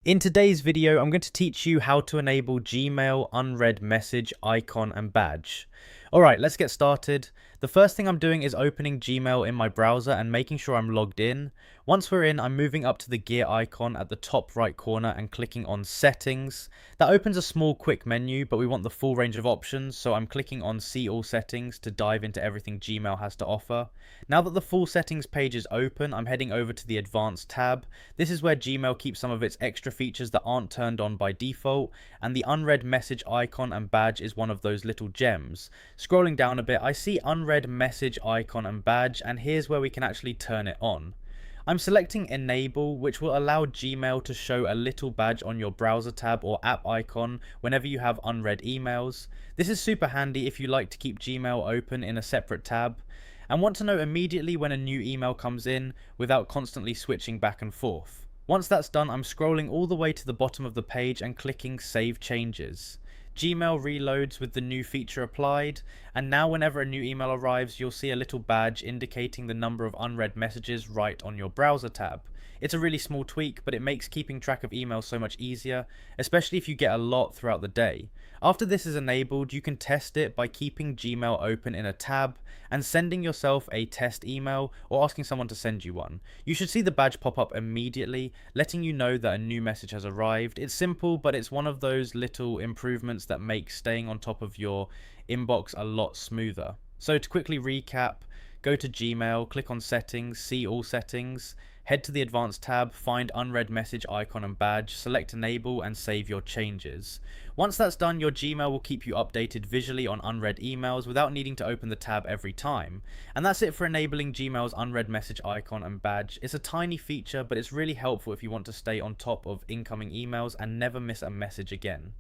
In today's video, I'm going to teach you how to enable Gmail unread message icon and badge. Alright, let's get started. The first thing I'm doing is opening Gmail in my browser and making sure I'm logged in. Once we're in, I'm moving up to the gear icon at the top right corner and clicking on settings. That opens a small quick menu, but we want the full range of options, so I'm clicking on see all settings to dive into everything Gmail has to offer. Now that the full settings page is open, I'm heading over to the advanced tab. This is where Gmail keeps some of its extra features that aren't turned on by default, and the unread message icon and badge is one of those little gems. Scrolling down a bit, I see unread message icon and badge, and here's where we can actually turn it on. I'm selecting enable, which will allow Gmail to show a little badge on your browser tab or app icon whenever you have unread emails. This is super handy if you like to keep Gmail open in a separate tab and want to know immediately when a new email comes in without constantly switching back and forth. Once that's done, I'm scrolling all the way to the bottom of the page and clicking Save Changes. Gmail reloads with the new feature applied, and now whenever a new email arrives, you'll see a little badge indicating the number of unread messages right on your browser tab. It's a really small tweak, but it makes keeping track of emails so much easier, especially if you get a lot throughout the day. After this is enabled, you can test it by keeping Gmail open in a tab and sending yourself a test email or asking someone to send you one. You should see the badge pop up immediately, letting you know that a new message has arrived. It's simple, but it's one of those little improvements that make staying on top of your inbox a lot smoother. So to quickly recap, go to Gmail, click on settings, see all settings, head to the advanced tab, find unread message icon and badge, select enable and save your changes. Once that's done, your Gmail will keep you updated visually on unread emails without needing to open the tab every time. And that's it for enabling Gmail's unread message icon and badge. It's a tiny feature, but it's really helpful if you want to stay on top of incoming emails and never miss a message again.